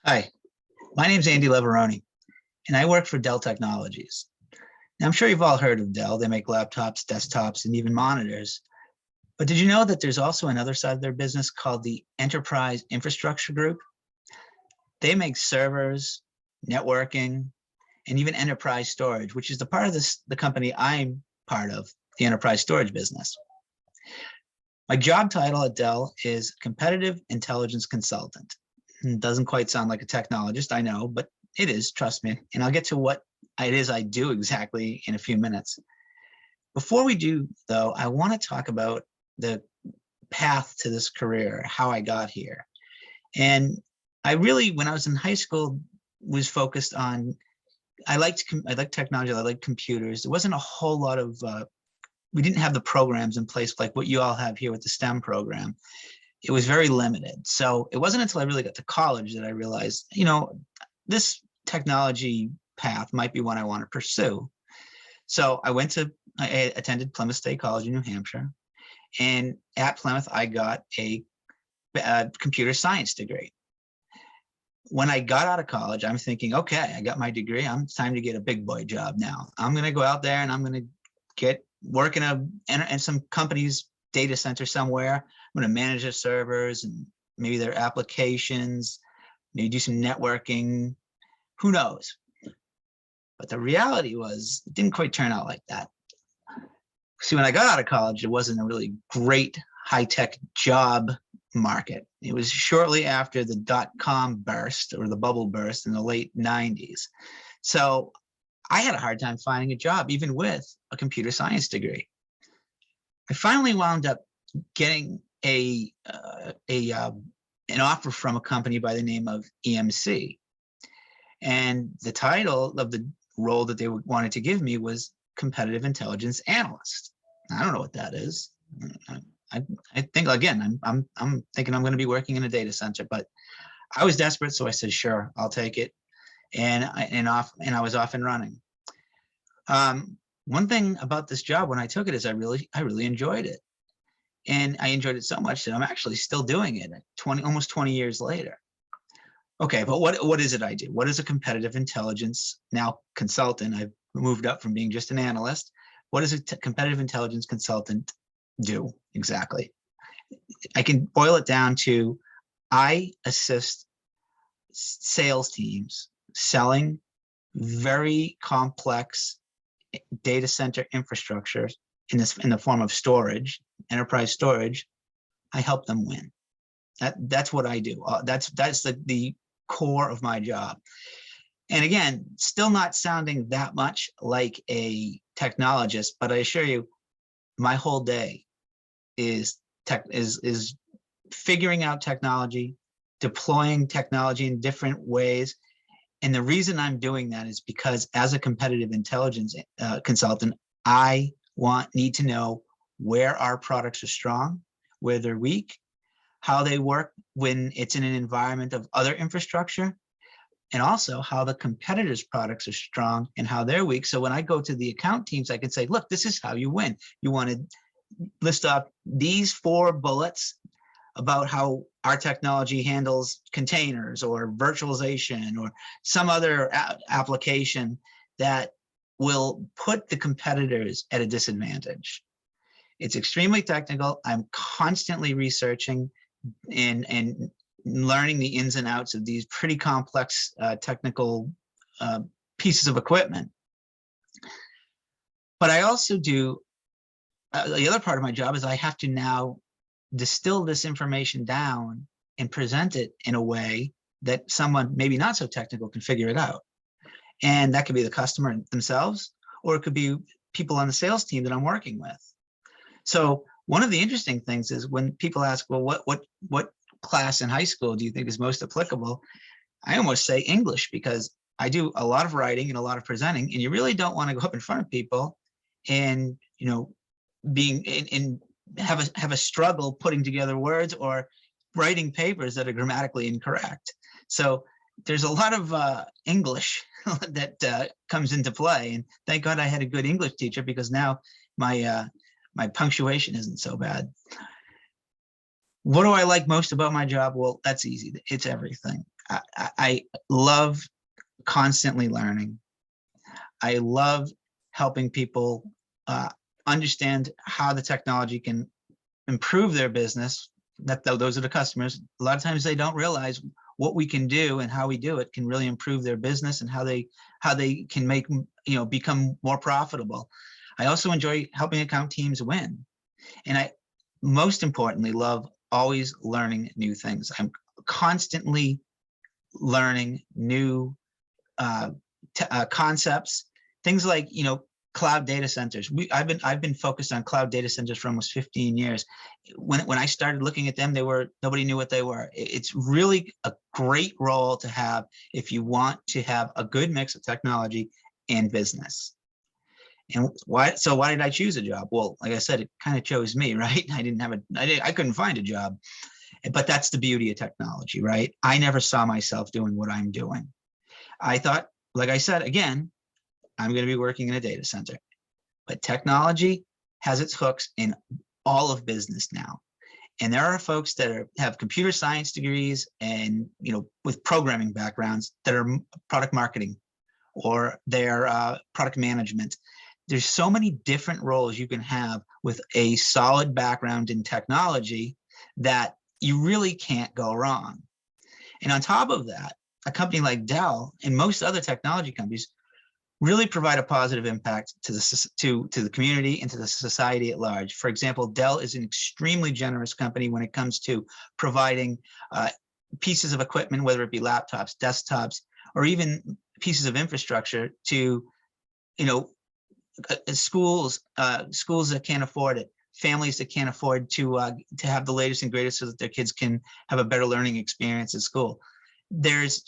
Hi, my name's Andy Leverone, and I work for Dell Technologies. Now, I'm sure you've all heard of Dell. They make laptops, desktops, and even monitors. But did you know that there's also another side of their business called the Enterprise Infrastructure Group? They make servers, networking, and even enterprise storage, which is the part of the company I'm part of, the enterprise storage business. My job title at Dell is Competitive Intelligence Consultant. It doesn't quite sound like a technologist, I know, but it is, trust me. And I'll get to what it is I do exactly in a few minutes. Before we do, though, I want to talk about the path to this career, how I got here. And I really, when I was in high school, was focused on, I liked technology, I liked computers. There wasn't a whole lot of, we didn't have the programs in place like what you all have here with the STEM program. It was very limited. So it wasn't until I really got to college that I realized, this technology path might be one I want to pursue. So I attended Plymouth State College in New Hampshire. And at Plymouth, I got a computer science degree. When I got out of college, I'm thinking, okay, I got my degree. It's time to get a big boy job now. I'm going to go out there and I'm going to work in some company's data center somewhere. I'm going to manage their servers and maybe their applications, maybe do some networking. Who knows? But the reality was, it didn't quite turn out like that. See, when I got out of college, it wasn't a really great high-tech job market. It was shortly after the dot-com burst or the bubble burst in the late 90s. So I had a hard time finding a job, even with a computer science degree. I finally wound up getting an offer from a company by the name of EMC. And the title of the role that they wanted to give me was Competitive Intelligence Analyst. I don't know what that is. I think, again, I'm thinking I'm going to be working in a data center, but I was desperate, so I said, sure, I'll take it. And I was off and running. One thing about this job when I took it is I really enjoyed it. And I enjoyed it so much that I'm actually still doing it almost 20 years later. Okay, but what is it I do? What is a competitive intelligence now consultant? I've moved up from being just an analyst. What does a competitive intelligence consultant do exactly? I can boil it down to, I assist sales teams selling very complex data center infrastructure in the form of storage, enterprise storage. I help them win. That's what I do. That's the core of my job. And again, still not sounding that much like a technologist, but I assure you, my whole day is figuring out technology, deploying technology in different ways. And the reason I'm doing that is because as a competitive intelligence consultant, I need to know where our products are strong, where they're weak, how they work when it's in an environment of other infrastructure, and also how the competitors' products are strong and how they're weak. So when I go to the account teams, I can say, look, this is how you win. You want to list off these 4 bullets about how our technology handles containers or virtualization or some other application that will put the competitors at a disadvantage. It's extremely technical. I'm constantly researching and learning the ins and outs of these pretty complex technical pieces of equipment. But I also do, the other part of my job is I have to now distill this information down and present it in a way that someone maybe not so technical can figure it out. And that could be the customer themselves, or it could be people on the sales team that I'm working with. So one of the interesting things is when people ask, well, what class in high school do you think is most applicable? I almost say English, because I do a lot of writing and a lot of presenting, and you really don't want to go up in front of people and, have a struggle putting together words or writing papers that are grammatically incorrect. So there's a lot of English that comes into play, and thank God I had a good English teacher, because now my punctuation isn't so bad. What do I like most about my job? Well, that's easy. It's everything. I love constantly learning. I love helping people understand how the technology can improve their business. Those are the customers. A lot of times they don't realize what we can do and how we do it can really improve their business and how they can make, become more profitable. I also enjoy helping account teams win. And I most importantly love always learning new things. I'm constantly learning new concepts, things like, cloud data centers. I've been focused on cloud data centers for almost 15 years. When I started looking at them, nobody knew what they were. It's really a great role to have if you want to have a good mix of technology and business. And why did I choose a job? Well, like I said, it kind of chose me, right? I couldn't find a job. But that's the beauty of technology, right? I never saw myself doing what I'm doing. I thought, like I said, again, I'm going to be working in a data center. But technology has its hooks in all of business now. And there are folks that have computer science degrees and, with programming backgrounds that are product marketing or they're product management. There's so many different roles you can have with a solid background in technology that you really can't go wrong. And on top of that, a company like Dell and most other technology companies really provide a positive impact to the community and to the society at large. For example, Dell is an extremely generous company when it comes to providing pieces of equipment, whether it be laptops, desktops, or even pieces of infrastructure to, schools that can't afford it, families that can't afford to have the latest and greatest so that their kids can have a better learning experience at school. There's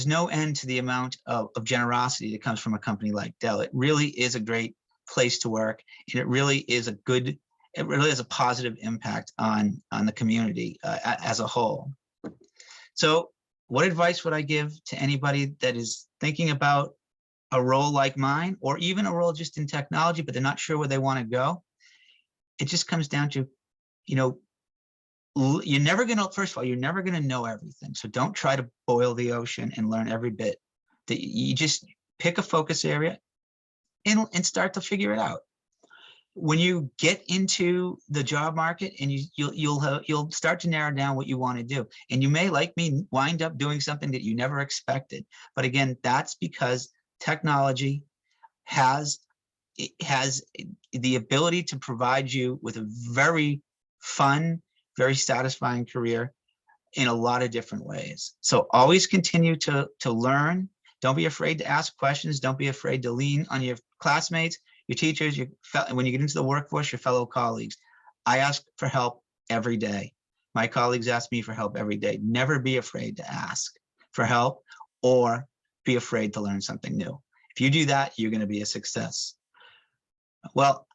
no end to the amount of generosity that comes from a company like Dell. It really is a great place to work, and it really has a positive impact on the community as a whole. So what advice would I give to anybody that is thinking about a role like mine, or even a role just in technology, but they're not sure where they want to go? It just comes down to, you're never going to, first of all, you're never going to know everything. So don't try to boil the ocean and learn every bit. That you just pick a focus area and start to figure it out. When you get into the job market, and you'll start to narrow down what you want to do. And you may, like me, wind up doing something that you never expected. But again, that's because technology has the ability to provide you with a very fun, very satisfying career in a lot of different ways. So always continue to learn. Don't be afraid to ask questions. Don't be afraid to lean on your classmates, your teachers, when you get into the workforce, your fellow colleagues. I ask for help every day. My colleagues ask me for help every day. Never be afraid to ask for help or be afraid to learn something new. If you do that, you're going to be a success. Well,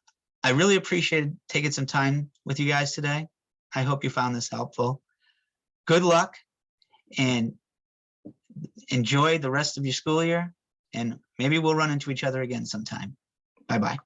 I really appreciated taking some time with you guys today. I hope you found this helpful. Good luck and enjoy the rest of your school year, and maybe we'll run into each other again sometime. Bye-bye.